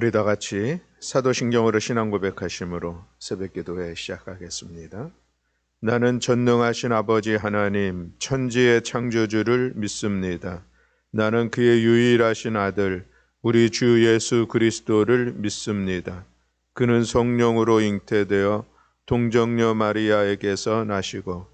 우리 다 같이 사도신경으로 신앙 고백하심으로 새벽기도회 시작하겠습니다. 나는 전능하신 아버지 하나님 천지의 창조주를 믿습니다. 나는 그의 유일하신 아들 우리 주 예수 그리스도를 믿습니다. 그는 성령으로 잉태되어 동정녀 마리아에게서 나시고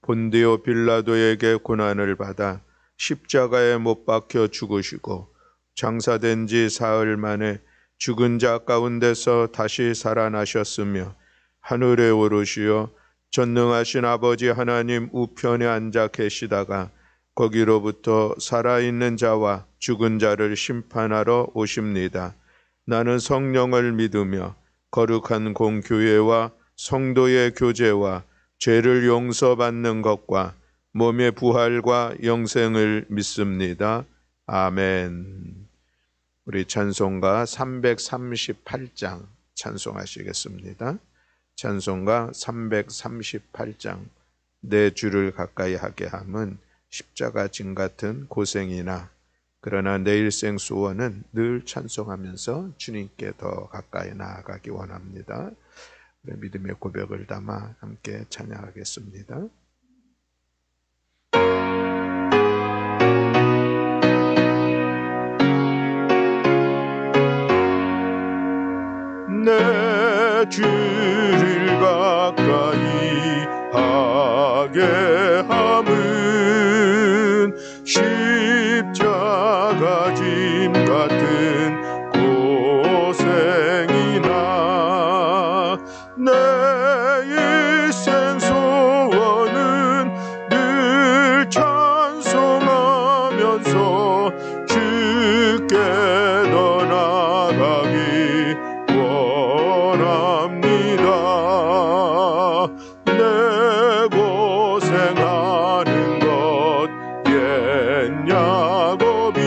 본디오 빌라도에게 고난을 받아 십자가에 못 박혀 죽으시고 장사된 지 사흘 만에 죽은 자 가운데서 다시 살아나셨으며 하늘에 오르시어 전능하신 아버지 하나님 우편에 앉아 계시다가 거기로부터 살아있는 자와 죽은 자를 심판하러 오십니다. 나는 성령을 믿으며 거룩한 공교회와 성도의 교제와 죄를 용서받는 것과 몸의 부활과 영생을 믿습니다. 아멘. 우리 찬송가 338장 찬송하시겠습니다. 찬송가 338장 내 주를 가까이 하게 함은 십자가 진 같은 고생이나 그러나 내 일생 소원은 늘 찬송하면서 주님께 더 가까이 나아가기 원합니다. 믿음의 고백을 담아 함께 찬양하겠습니다. 내 주를 가까이 하게 함은 십자가 짐 같은 고생이나 내 일생 소원은 늘 찬송하면서 주께 더 나아가기 원합니다. 내 고생하는 것 옛 야곱이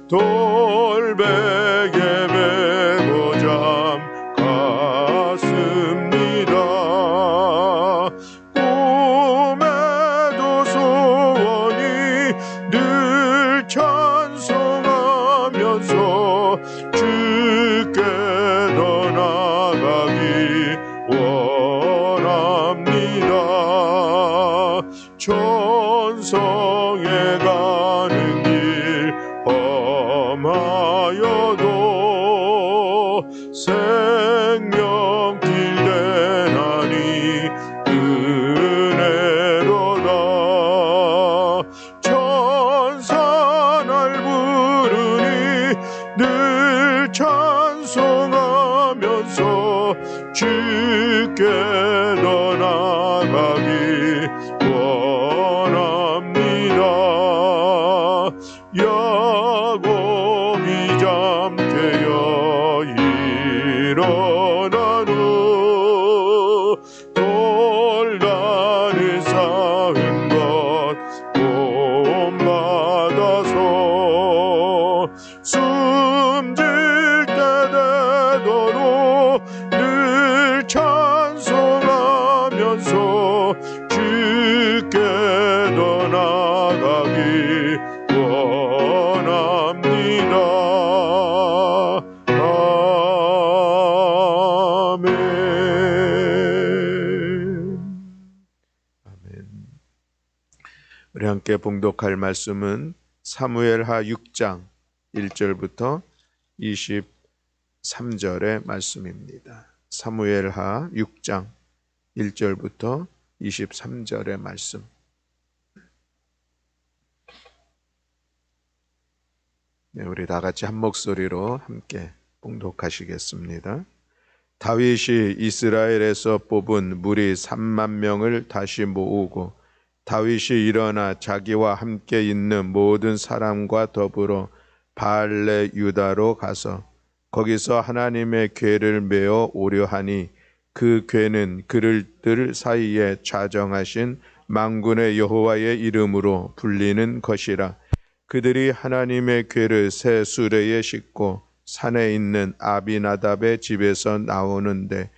돌베개 메고 잠갔습니다. 꿈에도 소원이 늘 찬송하면서 주께 더 나아가기 원합니다. 천성에 가는 길 험하여도 생명길 대나니 은혜로다. 천사 날 부르니 늘 찬송하면서 주께 더 나아가기 원합니다. 야곱이 잠되어 일어난 후 돌단을 쌓은 것 본받아서 숨질 때 되도록 늘 찬송하면서 주께 더 나아가기 원합니다. 아멘. 우리 함께 봉독할 말씀은 사무엘하 6장 1절부터 23절의 말씀입니다. 사무엘하 6장 1절부터 23절의 말씀. 네, 우리 다 같이 한 목소리로 함께 봉독하시겠습니다. 다윗이 이스라엘에서 뽑은 무리 3만 명을 다시 모으고 다윗이 일어나 자기와 함께 있는 모든 사람과 더불어 바알레 유다로 가서 거기서 하나님의 궤를 메어 오려 하니 그 궤는 그들들 사이에 좌정하신 만군의 여호와의 이름으로 불리는 것이라. 그들이 하나님의 궤를 새 수레에 싣고 산에 있는 아비나답의 집에서 나오는데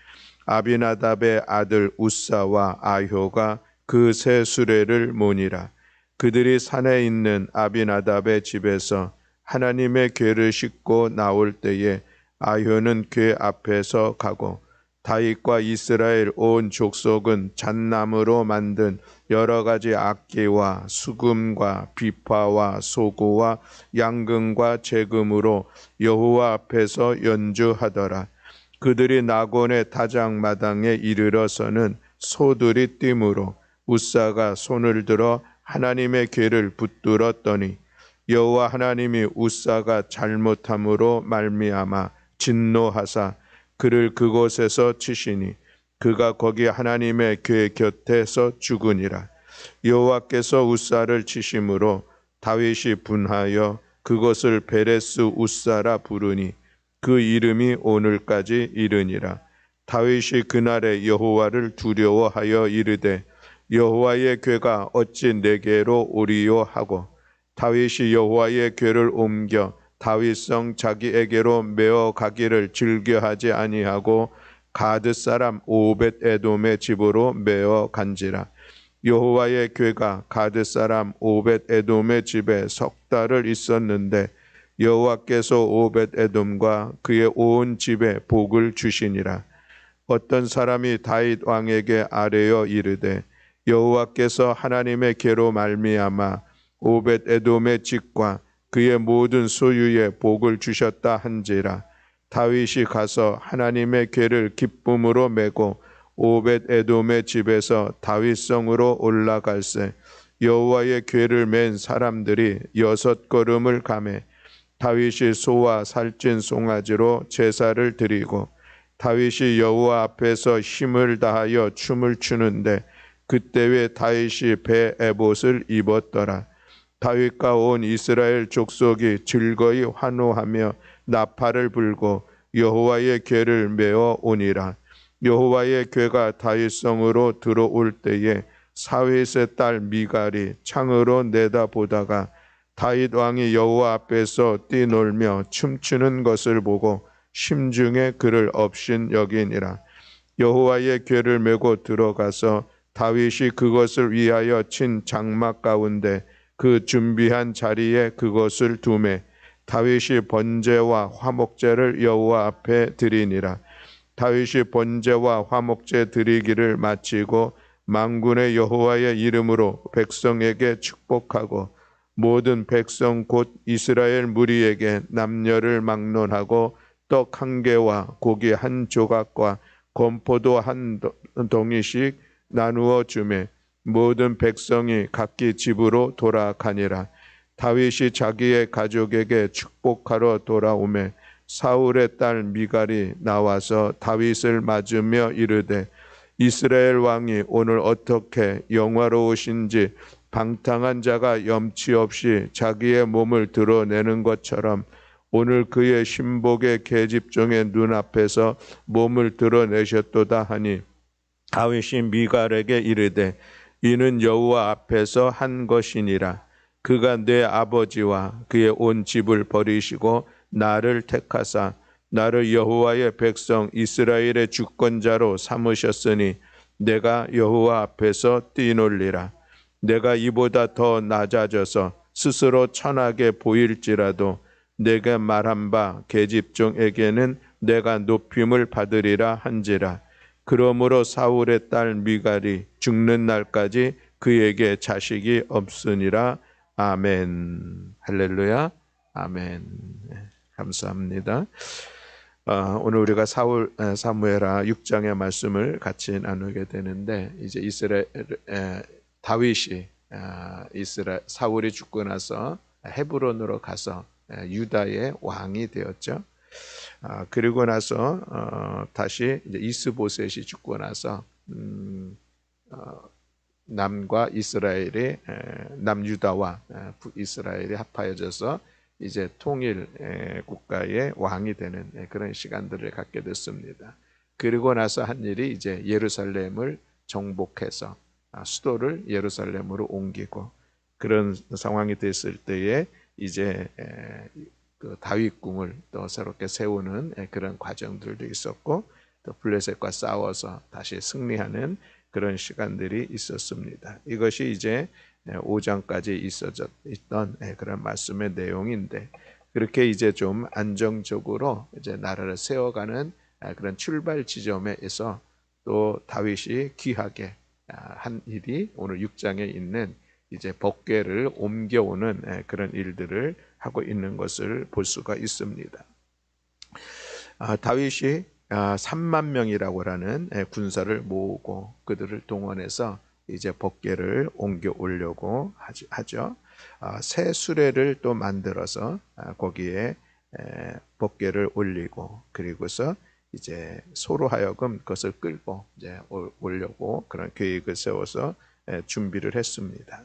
아비나답의 아들 우사와 아효가 그 새 수레를 모니라. 그들이 산에 있는 아비나답의 집에서 하나님의 궤를 싣고 나올 때에 아효는 궤 앞에서 가고 다윗과 이스라엘 온 족속은 잣나무로 만든 여러 가지 악기와 수금과 비파와 소고와 양금과 제금으로 여호와 앞에서 연주하더라. 그들이 나곤의 다장마당에 이르러서는 소들이 뛰므로 웃사가 손을 들어 하나님의 궤를 붙들었더니 여호와 하나님이 웃사가 잘못함으로 말미암아 진노하사 그를 그곳에서 치시니 그가 거기 하나님의 궤 곁에서 죽으니라. 여호와께서 웃사를 치심으로 다윗이 분하여 그것을 베레스 웃사라 부르니 그 이름이 오늘까지 이르니라. 다윗이 그날에 여호와를 두려워하여 이르되 여호와의 궤가 어찌 내게로 오리요 하고 다윗이 여호와의 궤를 옮겨 다윗성 자기에게로 메어 가기를 즐겨하지 아니하고 가드 사람 오벳 에돔의 집으로 메어 간지라. 여호와의 궤가 가드 사람 오벳 에돔의 집에 석 달을 있었는데 여호와께서 오벳 에돔과 그의 온 집에 복을 주시니라. 어떤 사람이 다윗 왕에게 아뢰어 이르되 여호와께서 하나님의 궤로 말미암아 오벳 에돔의 집과 그의 모든 소유에 복을 주셨다 한지라. 다윗이 가서 하나님의 궤를 기쁨으로 메고 오벳 에돔의 집에서 다윗성으로 올라갈새 여호와의 궤를 맨 사람들이 6걸음을 가매 다윗이 소와 살찐 송아지로 제사를 드리고 다윗이 여호와 앞에서 힘을 다하여 춤을 추는데 그때에 다윗이 배 에봇을 입었더라. 다윗과 온 이스라엘 족속이 즐거이 환호하며 나팔을 불고 여호와의 궤를 메어 오니라. 여호와의 궤가 다윗성으로 들어올 때에 사윗의 딸 미갈이 창으로 내다보다가 다윗 왕이 여호와 앞에서 뛰놀며 춤추는 것을 보고 심중에 그를 업신 여기니라. 여호와의 궤를 메고 들어가서 다윗이 그것을 위하여 친 장막 가운데 그 준비한 자리에 그것을 두매 다윗이 번제와 화목제를 여호와 앞에 드리니라. 다윗이 번제와 화목제 드리기를 마치고 만군의 여호와의 이름으로 백성에게 축복하고 모든 백성 곧 이스라엘 무리에게 남녀를 막론하고 떡 1개와 고기 1조각과 건포도 1동이씩 나누어 주매 모든 백성이 각기 집으로 돌아가니라. 다윗이 자기의 가족에게 축복하러 돌아오매 사울의 딸 미갈이 나와서 다윗을 맞으며 이르되 이스라엘 왕이 오늘 어떻게 영화로우신지 방탕한 자가 염치 없이 자기의 몸을 드러내는 것처럼 오늘 그의 신복의 계집종의 눈앞에서 몸을 드러내셨도다 하니 다윗이 미갈에게 이르되 이는 여호와 앞에서 한 것이니라. 그가 내 아버지와 그의 온 집을 버리시고 나를 택하사 나를 여호와의 백성 이스라엘의 주권자로 삼으셨으니 내가 여호와 앞에서 뛰놀리라. 내가 이보다 더 낮아져서 스스로 천하게 보일지라도 내가 말한 바 계집종에게는 내가 높임을 받으리라 한지라. 그러므로 사울의 딸 미갈이 죽는 날까지 그에게 자식이 없으니라. 아멘. 할렐루야. 아멘. 감사합니다. 오늘 우리가 사무엘하 6장의 말씀을 같이 나누게 되는데 이제 다윗이 사울이 죽고 나서 헤브론으로 가서 유다의 왕이 되었죠. 그리고 나서 다시 이제 이스보셋이 죽고 나서 남과 이스라엘이 남유다와 북이스라엘이 합하여져서 이제 통일 국가의 왕이 되는 그런 시간들을 갖게 됐습니다. 그리고 나서 한 일이 이제 예루살렘을 정복해서 수도를 예루살렘으로 옮기고 그런 상황이 됐을 때에 이제 그 다윗궁을 또 새롭게 세우는 그런 과정들도 있었고 또 블레셋과 싸워서 다시 승리하는 그런 시간들이 있었습니다. 이것이 이제 5장까지 있었던 그런 말씀의 내용인데 그렇게 이제 좀 안정적으로 이제 나라를 세워가는 그런 출발 지점에서 또 다윗이 귀하게 한 일이 오늘 6장에 있는 이제 법궤를 옮겨오는 그런 일들을 하고 있는 것을 볼 수가 있습니다. 다윗이 3만 명이라고 하는 군사를 모으고 그들을 동원해서 이제 법궤를 옮겨 오려고 하죠. 새 수레를 또 만들어서 거기에 법궤를 올리고 그리고서 이제 소로 하여금 그것을 끌고 이제 오려고 그런 계획을 세워서 준비를 했습니다.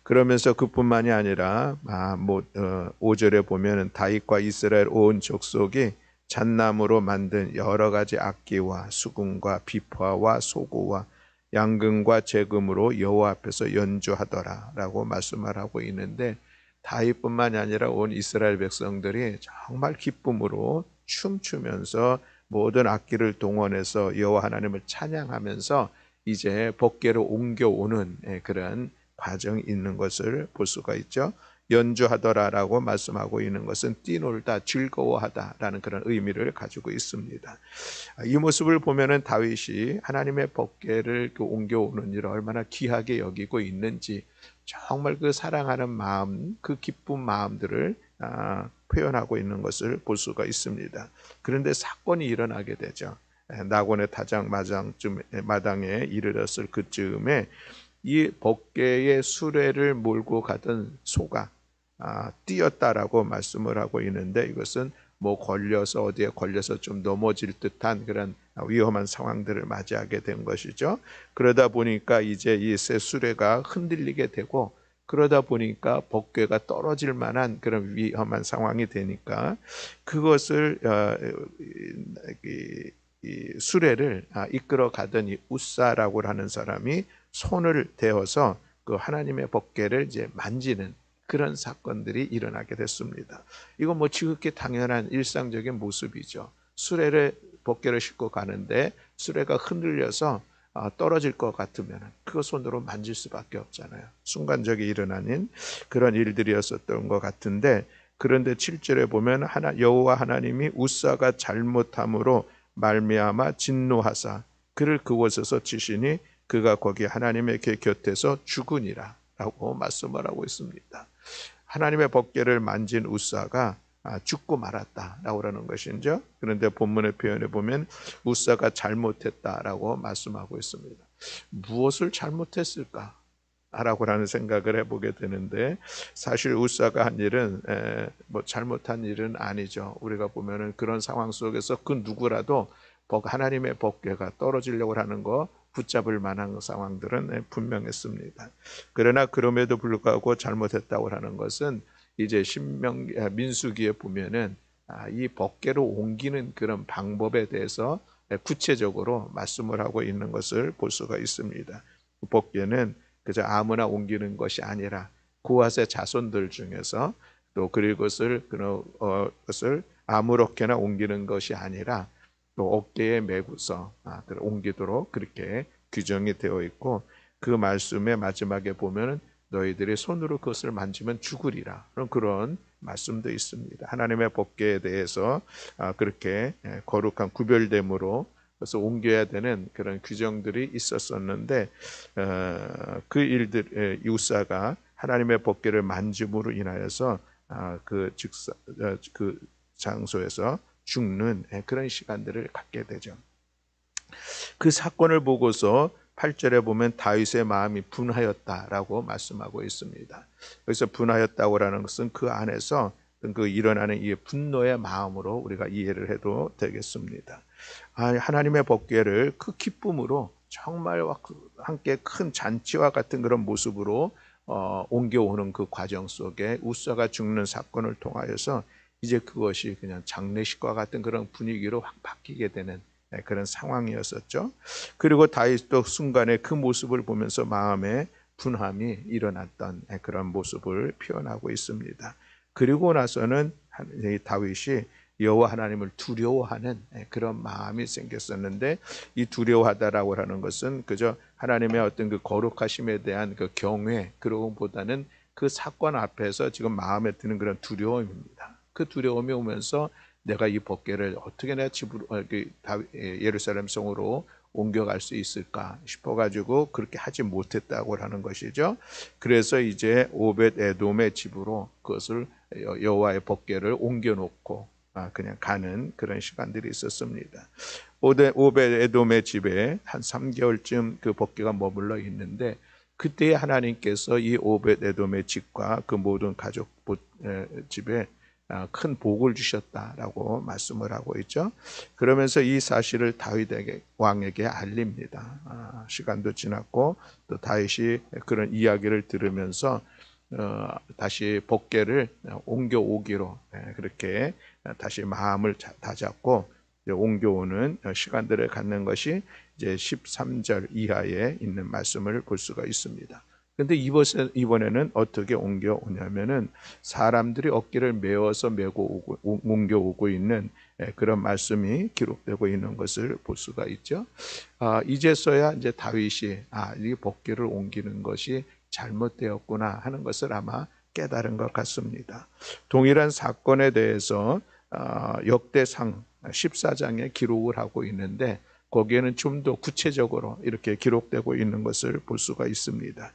그러면서 그뿐만이 아니라 5절에 보면은 다윗과 이스라엘 온 족속이 잣나무로 만든 여러 가지 악기와 수금과 비파와 소고와 양금과 제금으로 여호와 앞에서 연주하더라라고 말씀을 하고 있는데 다윗뿐만이 아니라 온 이스라엘 백성들이 정말 기쁨으로 춤추면서 모든 악기를 동원해서 여호와 하나님을 찬양하면서 이제 법궤로 옮겨오는 그런 과정이 있는 것을 볼 수가 있죠. 연주하더라라고 말씀하고 있는 것은 뛰놀다 즐거워하다라는 그런 의미를 가지고 있습니다. 이 모습을 보면은 다윗이 하나님의 법궤를 옮겨오는 일을 얼마나 귀하게 여기고 있는지 정말 그 사랑하는 마음, 그 기쁜 마음들을 표현하고 있는 것을 볼 수가 있습니다. 그런데 사건이 일어나게 되죠. 나곤의 타작 마당에 이르렀을 그쯤에 이 법궤의 수레를 몰고 가던 소가 뛰었다라고 말씀을 하고 있는데 이것은 걸려서 어디에 걸려서 좀 넘어질 듯한 그런 위험한 상황들을 맞이하게 된 것이죠. 그러다 보니까 이제 이 새 수레가 흔들리게 되고 그러다 보니까 법궤가 떨어질 만한 그런 위험한 상황이 되니까 그것을 이 수레를 이끌어 가던 이 우사라고 하는 사람이 손을 대어서 그 하나님의 법궤를 이제 만지는 그런 사건들이 일어나게 됐습니다. 이건 지극히 당연한 일상적인 모습이죠. 수레를 법궤를 싣고 가는데 수레가 흔들려서 떨어질 것 같으면 그 손으로 만질 수밖에 없잖아요. 순간적이 일어나는 그런 일들이었었던 것 같은데 그런데 7절에 보면 여호와 하나님이 우사가 잘못함으로 말미암아 진노하사 그를 그곳에서 치시니 그가 거기 하나님의 곁에서 죽으니라 라고 말씀을 하고 있습니다. 하나님의 법궤를 만진 우사가 죽고 말았다라고 하는 것이죠. 그런데 본문의 표현에 보면 우사가 잘못했다라고 말씀하고 있습니다. 무엇을 잘못했을까? 라고 하는 생각을 해보게 되는데 사실 우사가 한 일은 잘못한 일은 아니죠. 우리가 보면은 그런 상황 속에서 그 누구라도 하나님의 법궤가 떨어지려고 하는 거 붙잡을 만한 상황들은 분명했습니다. 그러나 그럼에도 불구하고 잘못했다고 하는 것은 이제 민수기에 보면은 이 법궤로 옮기는 그런 방법에 대해서 구체적으로 말씀을 하고 있는 것을 볼 수가 있습니다. 법궤는 그저 아무나 옮기는 것이 아니라 고핫의 자손들 중에서 또 그것을 아무렇게나 옮기는 것이 아니라 또 어깨에 메고서 옮기도록 그렇게 규정이 되어 있고 그 말씀의 마지막에 보면은 너희들이 손으로 그것을 만지면 죽으리라 그런 말씀도 있습니다. 하나님의 법궤에 대해서 그렇게 거룩한 구별됨으로 그래서 옮겨야 되는 그런 규정들이 있었었는데 그 일들 우사가 하나님의 법궤를 만짐으로 인하여서 그 장소에서 죽는 그런 시간들을 갖게 되죠. 그 사건을 보고서 8절에 보면 다윗의 마음이 분하였다라고 말씀하고 있습니다. 그래서 분하였다고 하는 것은 그 안에서 그 일어나는 이 분노의 마음으로 우리가 이해를 해도 되겠습니다. 하나님의 법궤를 그 기쁨으로 정말 함께 큰 잔치와 같은 그런 모습으로 옮겨오는 그 과정 속에 우사가 죽는 사건을 통하여서 이제 그것이 그냥 장례식과 같은 그런 분위기로 확 바뀌게 되는 그런 상황이었었죠. 그리고 다윗도 순간에 그 모습을 보면서 마음에 분함이 일어났던 그런 모습을 표현하고 있습니다. 그리고 나서는 다윗이 여호와 하나님을 두려워하는 그런 마음이 생겼었는데 이 두려워하다라고 하는 것은 그저 하나님의 어떤 그 거룩하심에 대한 그 경외 그런 것보다는 그 사건 앞에서 지금 마음에 드는 그런 두려움입니다. 그 두려움이 오면서 내가 이 법궤를 어떻게 내가 집으로 예루살렘 성으로 옮겨갈 수 있을까 싶어가지고 그렇게 하지 못했다고 하는 것이죠. 그래서 이제 오벳 에돔의 집으로 그것을 여호와의 법궤를 옮겨놓고 그냥 가는 그런 시간들이 있었습니다. 오벳 에돔의 집에 한 3개월쯤 그 법궤가 머물러 있는데 그때 하나님께서 이 오벳 에돔의 집과 그 모든 가족 집에 큰 복을 주셨다라고 말씀을 하고 있죠. 그러면서 이 사실을 다윗에게 왕에게 알립니다. 시간도 지났고 또 다윗이 그런 이야기를 들으면서 다시 법궤를 옮겨오기로 그렇게 다시 마음을 다잡고 옮겨오는 시간들을 갖는 것이 이제 13절 이하에 있는 말씀을 볼 수가 있습니다. 근데 이번에는 어떻게 옮겨오냐면은 사람들이 어깨를 메어서 메고 옮겨오고 있는 그런 말씀이 기록되고 있는 것을 볼 수가 있죠. 이제서야 이제 다윗이 이 법궤를 옮기는 것이 잘못되었구나 하는 것을 아마 깨달은 것 같습니다. 동일한 사건에 대해서 역대상 14장에 기록을 하고 있는데 거기에는 좀 더 구체적으로 이렇게 기록되고 있는 것을 볼 수가 있습니다.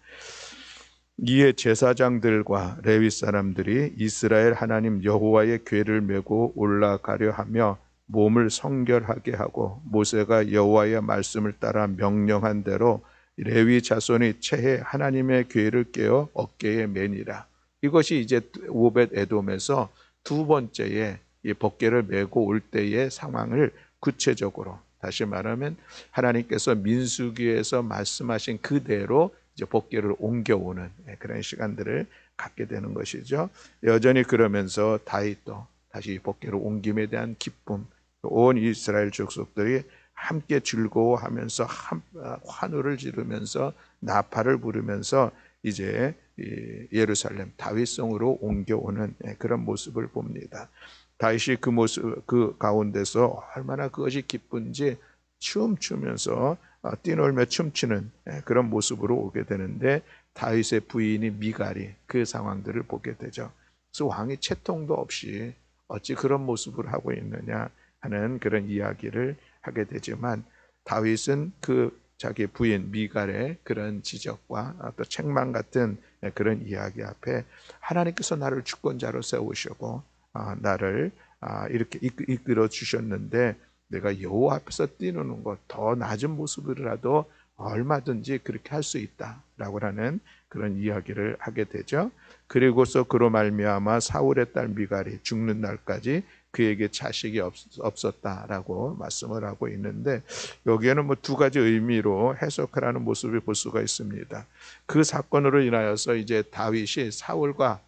이에 제사장들과 레위 사람들이 이스라엘 하나님 여호와의 궤를 메고 올라가려 하며 몸을 성결하게 하고 모세가 여호와의 말씀을 따라 명령한 대로 레위 자손이 체해 하나님의 궤를 깨어 어깨에 매니라. 이것이 이제 오벳 에돔에서 두 번째의 이 법궤를 메고 올 때의 상황을 구체적으로, 다시 말하면 하나님께서 민수기에서 말씀하신 그대로 이제 법궤를 옮겨오는 그런 시간들을 갖게 되는 것이죠. 여전히 그러면서 다윗도 다시 법궤를 옮김에 대한 기쁨, 온 이스라엘 족속들이 함께 즐거워하면서 환호를 지르면서 나팔을 부르면서 이제 예루살렘 다윗성으로 옮겨오는 그런 모습을 봅니다. 다윗이 그 모습, 그 가운데서 얼마나 그것이 기쁜지 춤추면서 뛰놀며 춤추는 그런 모습으로 오게 되는데 다윗의 부인이 미갈이 그 상황들을 보게 되죠. 그래서 왕이 채통도 없이 어찌 그런 모습을 하고 있느냐 하는 그런 이야기를 하게 되지만 다윗은 그 자기 부인 미갈의 그런 지적과 또 책망 같은 그런 이야기 앞에 하나님께서 나를 주권자로 세우시고 나를 이렇게 이끌어 주셨는데 내가 여호와 앞에서 뛰노는 것 더 낮은 모습이라도 얼마든지 그렇게 할 수 있다라고 하는 그런 이야기를 하게 되죠. 그리고서 그로 말미암아 사울의 딸 미갈이 죽는 날까지 그에게 자식이 없었다라고 말씀을 하고 있는데 여기에는 뭐 두 가지 의미로 해석하라는 모습을 볼 수가 있습니다. 그 사건으로 인하여서 이제 다윗이 사울과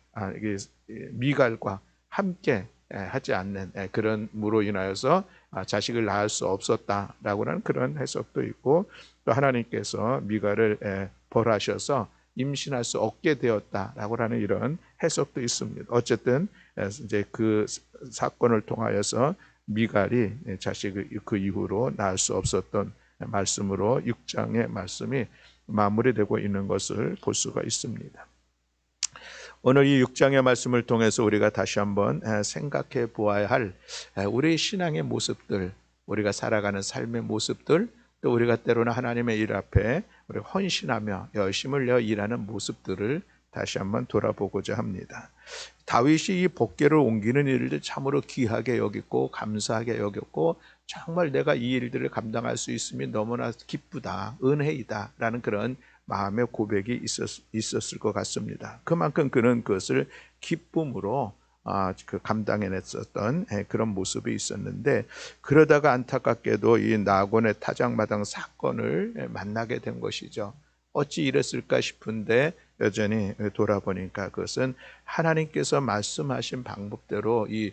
미갈과 함께 하지 않는 그런 무로 인하여서 자식을 낳을 수 없었다라고 하는 그런 해석도 있고 또 하나님께서 미갈을 벌하셔서 임신할 수 없게 되었다라고 하는 이런 해석도 있습니다. 어쨌든 이제 그 사건을 통하여서 미갈이 자식을 그 이후로 낳을 수 없었던 말씀으로 6장의 말씀이 마무리되고 있는 것을 볼 수가 있습니다. 오늘 이 6장의 말씀을 통해서 우리가 다시 한번 생각해 보아야 할 우리 신앙의 모습들, 우리가 살아가는 삶의 모습들, 또 우리가 때로는 하나님의 일 앞에 우리 헌신하며 열심을 내어 일하는 모습들을 다시 한번 돌아보고자 합니다. 다윗이 이 법궤를 옮기는 일을 참으로 귀하게 여겼고 감사하게 여겼고 정말 내가 이 일들을 감당할 수 있음이 너무나 기쁘다, 은혜이다 라는 그런 마음의 고백이 있었을 것 같습니다. 그만큼 그는 그것을 기쁨으로 감당해냈었던 그런 모습이 있었는데 그러다가 안타깝게도 이 나곤의 타작마당 사건을 만나게 된 것이죠. 어찌 이랬을까 싶은데 여전히 돌아보니까 그것은 하나님께서 말씀하신 방법대로 이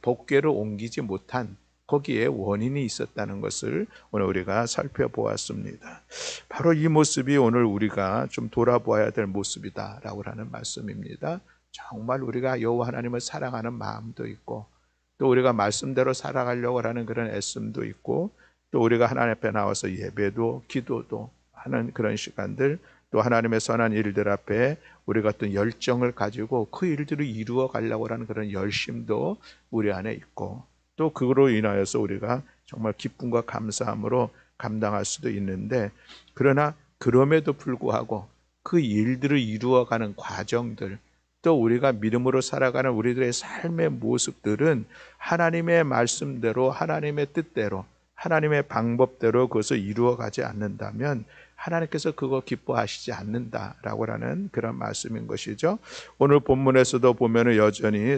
법궤를 옮기지 못한 거기에 원인이 있었다는 것을 오늘 우리가 살펴보았습니다. 바로 이 모습이 오늘 우리가 좀 돌아보아야 될 모습이다라고 하는 말씀입니다. 정말 우리가 여호와 하나님을 사랑하는 마음도 있고 또 우리가 말씀대로 살아가려고 하는 그런 애씀도 있고 또 우리가 하나님 앞에 나와서 예배도 기도도 하는 그런 시간들 또 하나님의 선한 일들 앞에 우리가 어떤 열정을 가지고 그 일들을 이루어 가려고 하는 그런 열심도 우리 안에 있고, 또 그로 인하여서 우리가 정말 기쁨과 감사함으로 감당할 수도 있는데, 그러나 그럼에도 불구하고 그 일들을 이루어가는 과정들, 또 우리가 믿음으로 살아가는 우리들의 삶의 모습들은 하나님의 말씀대로, 하나님의 뜻대로, 하나님의 방법대로 그것을 이루어가지 않는다면 하나님께서 그거 기뻐하시지 않는다라고 하는 그런 말씀인 것이죠. 오늘 본문에서도 보면은 여전히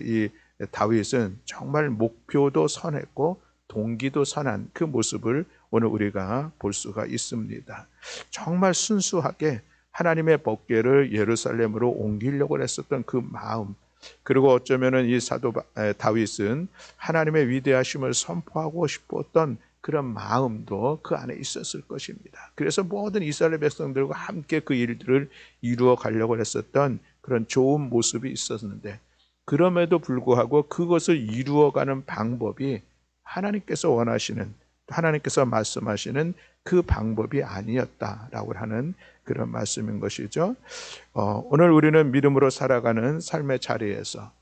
이 다윗은 정말 목표도 선했고 동기도 선한 그 모습을 오늘 우리가 볼 수가 있습니다. 정말 순수하게 하나님의 법궤를 예루살렘으로 옮기려고 했었던 그 마음, 그리고 어쩌면은 이 사도 다윗은 하나님의 위대하심을 선포하고 싶었던 그런 마음도 그 안에 있었을 것입니다. 그래서 모든 이스라엘 백성들과 함께 그 일들을 이루어 가려고 했었던 그런 좋은 모습이 있었는데, 그럼에도 불구하고 그것을 이루어가는 방법이 하나님께서 원하시는, 하나님께서 말씀하시는 그 방법이 아니었다라고 하는 그런 말씀인 것이죠. 오늘 우리는 믿음으로 살아가는 삶의 자리에서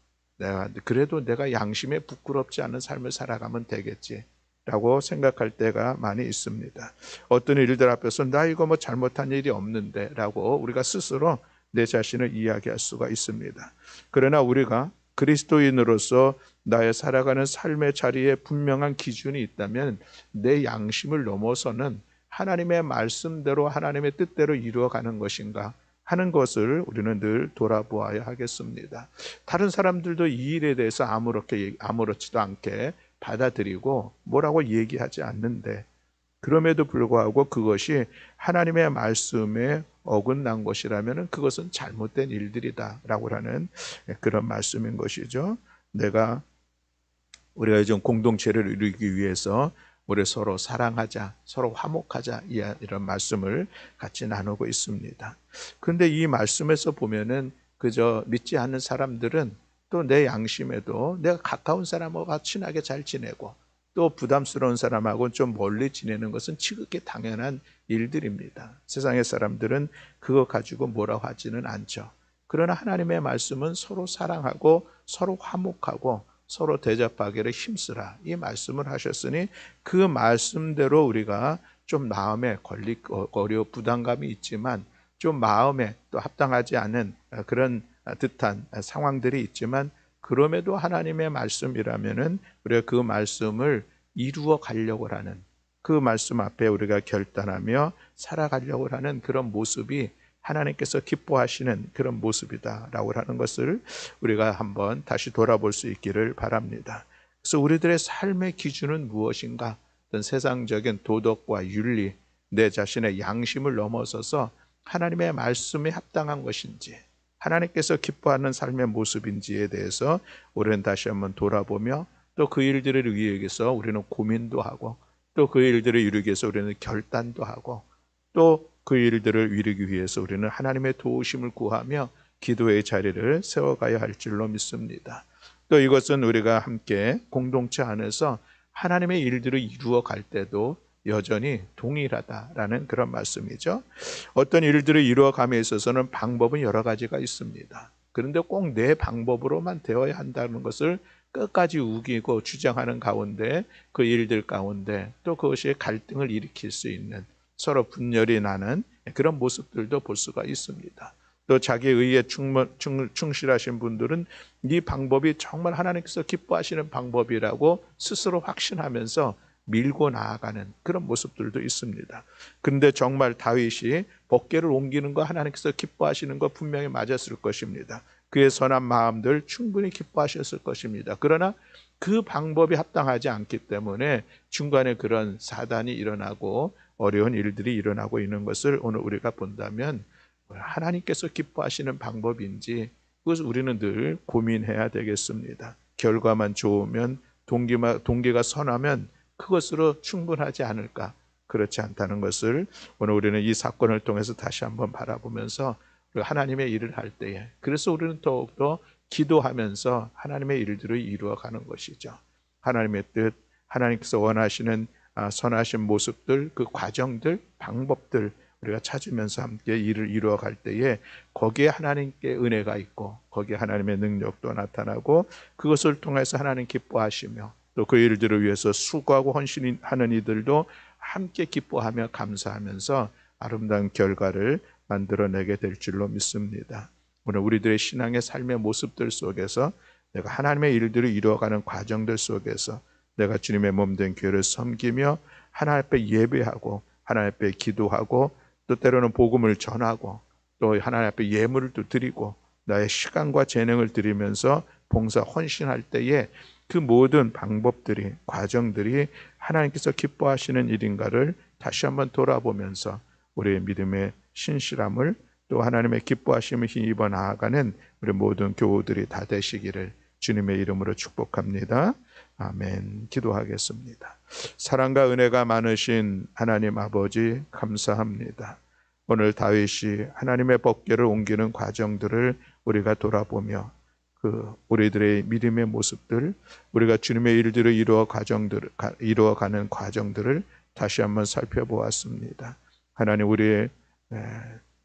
그래도 내가 양심에 부끄럽지 않은 삶을 살아가면 되겠지 라고 생각할 때가 많이 있습니다. 어떤 일들 앞에서 나 이거 뭐 잘못한 일이 없는데 라고 우리가 스스로 내 자신을 이야기할 수가 있습니다. 그러나 우리가 그리스도인으로서 나의 살아가는 삶의 자리에 분명한 기준이 있다면 내 양심을 넘어서는 하나님의 말씀대로, 하나님의 뜻대로 이루어가는 것인가 하는 것을 우리는 늘 돌아보아야 하겠습니다. 다른 사람들도 이 일에 대해서 아무렇지도 않게 받아들이고 뭐라고 얘기하지 않는데, 그럼에도 불구하고 그것이 하나님의 말씀에 어긋난 것이라면 그것은 잘못된 일들이다라고 하는 그런 말씀인 것이죠. 우리가 좀 공동체를 이루기 위해서 우리 서로 사랑하자, 서로 화목하자, 이런 말씀을 같이 나누고 있습니다. 그런데 이 말씀에서 보면은 그저 믿지 않는 사람들은 또 내 양심에도 내가 가까운 사람하고 친하게 잘 지내고 또 부담스러운 사람하고 좀 멀리 지내는 것은 지극히 당연한 일들입니다. 세상의 사람들은 그거 가지고 뭐라고 하지는 않죠. 그러나 하나님의 말씀은 서로 사랑하고 서로 화목하고 서로 대접하기를 힘쓰라, 이 말씀을 하셨으니 그 말씀대로 우리가 좀 마음에 거리고 부담감이 있지만, 좀 마음에 또 합당하지 않은 그런 듯한 상황들이 있지만, 그럼에도 하나님의 말씀이라면은 우리가 그 말씀을 이루어 가려고 하는, 그 말씀 앞에 우리가 결단하며 살아가려고 하는 그런 모습이 하나님께서 기뻐하시는 그런 모습이다라고 하는 것을 우리가 한번 다시 돌아볼 수 있기를 바랍니다. 그래서 우리들의 삶의 기준은 무엇인가? 어떤 세상적인 도덕과 윤리, 내 자신의 양심을 넘어서서 하나님의 말씀에 합당한 것인지, 하나님께서 기뻐하는 삶의 모습인지에 대해서 우리는 다시 한번 돌아보며, 또 그 일들을 위해서 우리는 고민도 하고, 또 그 일들을 이루기 위해서 우리는 결단도 하고, 또 그 일들을 이루기 위해서 우리는 하나님의 도우심을 구하며 기도의 자리를 세워가야 할 줄로 믿습니다. 또 이것은 우리가 함께 공동체 안에서 하나님의 일들을 이루어 갈 때도 여전히 동일하다라는 그런 말씀이죠. 어떤 일들을 이루어감에 있어서는 방법은 여러 가지가 있습니다. 그런데 꼭 내 방법으로만 되어야 한다는 것을 끝까지 우기고 주장하는 가운데, 그 일들 가운데 또 그것이 갈등을 일으킬 수 있는, 서로 분열이 나는 그런 모습들도 볼 수가 있습니다. 또 자기 의에 충실하신 분들은 이 방법이 정말 하나님께서 기뻐하시는 방법이라고 스스로 확신하면서 밀고 나아가는 그런 모습들도 있습니다. 그런데 정말 다윗이 법궤를 옮기는 거 하나님께서 기뻐하시는 거 분명히 맞았을 것입니다. 그의 선한 마음들 충분히 기뻐하셨을 것입니다. 그러나 그 방법이 합당하지 않기 때문에 중간에 그런 사단이 일어나고 어려운 일들이 일어나고 있는 것을 오늘 우리가 본다면, 하나님께서 기뻐하시는 방법인지 그것을 우리는 늘 고민해야 되겠습니다. 결과만 좋으면, 동기가 선하면 그것으로 충분하지 않을까? 그렇지 않다는 것을 오늘 우리는 이 사건을 통해서 다시 한번 바라보면서 하나님의 일을 할 때에, 그래서 우리는 더욱더 기도하면서 하나님의 일들을 이루어가는 것이죠. 하나님의 뜻, 하나님께서 원하시는 선하신 모습들, 그 과정들, 방법들 우리가 찾으면서 함께 일을 이루어 갈 때에 거기에 하나님께 은혜가 있고 거기에 하나님의 능력도 나타나고 그것을 통해서 하나님 기뻐하시며 또 그 일들을 위해서 수고하고 헌신하는 이들도 함께 기뻐하며 감사하면서 아름다운 결과를 만들어내게 될 줄로 믿습니다. 오늘 우리들의 신앙의 삶의 모습들 속에서 내가 하나님의 일들을 이루어가는 과정들 속에서 내가 주님의 몸된 교회를 섬기며 하나님 앞에 예배하고 하나님 앞에 기도하고 또 때로는 복음을 전하고 또 하나님 앞에 예물을 또 드리고 나의 시간과 재능을 드리면서 봉사 헌신할 때에 그 모든 방법들이 과정들이 하나님께서 기뻐하시는 일인가를 다시 한번 돌아보면서 우리의 믿음의 신실함을 또 하나님의 기뻐하심을 힘입어 나아가는 우리 모든 교우들이 다 되시기를 주님의 이름으로 축복합니다. 아멘. 기도하겠습니다. 사랑과 은혜가 많으신 하나님 아버지 감사합니다. 오늘 다윗이 하나님의 법궤를 옮기는 과정들을 우리가 돌아보며 우리들의 믿음의 모습들, 우리가 주님의 일들을 이루어가는 과정들을 다시 한번 살펴보았습니다. 하나님, 우리의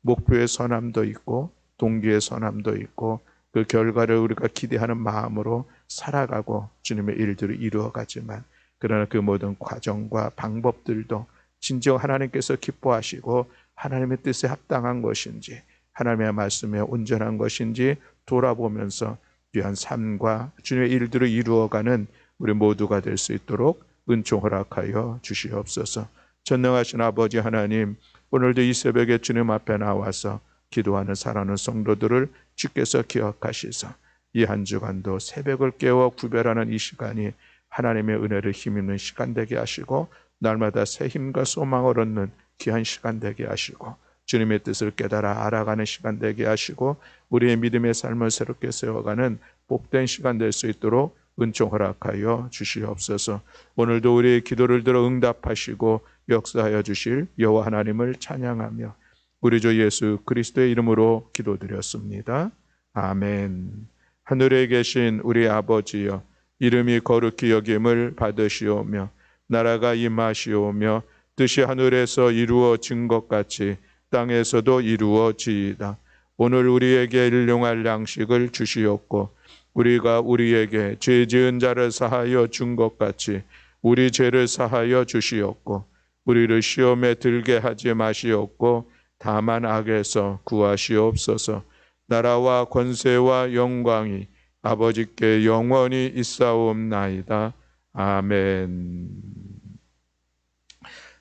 목표의 선함도 있고 동기의 선함도 있고 그 결과를 우리가 기대하는 마음으로 살아가고 주님의 일들을 이루어가지만 그러나 그 모든 과정과 방법들도 진정 하나님께서 기뻐하시고 하나님의 뜻에 합당한 것인지 하나님의 말씀에 온전한 것인지 돌아보면서 귀한 삶과 주님의 일들을 이루어가는 우리 모두가 될 수 있도록 은총 허락하여 주시옵소서. 전능하신 아버지 하나님, 오늘도 이 새벽에 주님 앞에 나와서 기도하는 사랑하는 성도들을 주께서 기억하시사 이 한 주간도 새벽을 깨워 구별하는 이 시간이 하나님의 은혜를 힘입는 시간 되게 하시고 날마다 새 힘과 소망을 얻는 귀한 시간 되게 하시고 주님의 뜻을 깨달아 알아가는 시간 되게 하시고 우리의 믿음의 삶을 새롭게 세워가는 복된 시간 될 수 있도록 은총 허락하여 주시옵소서. 오늘도 우리의 기도를 들어 응답하시고 역사하여 주실 여호와 하나님을 찬양하며 우리 주 예수 그리스도의 이름으로 기도드렸습니다. 아멘. 하늘에 계신 우리 아버지여, 이름이 거룩히 여김을 받으시오며 나라가 임하시오며 뜻이 하늘에서 이루어진 것 같이 땅에서도 이루어지이다. 오늘 우리에게 일용할 양식을 주시옵고 우리가 우리에게 죄 지은 자를 사하여 준 것 같이 우리 죄를 사하여 주시옵고 우리를 시험에 들게 하지 마시옵고 다만 악에서 구하시옵소서. 나라와 권세와 영광이 아버지께 영원히 있사옵나이다. 아멘.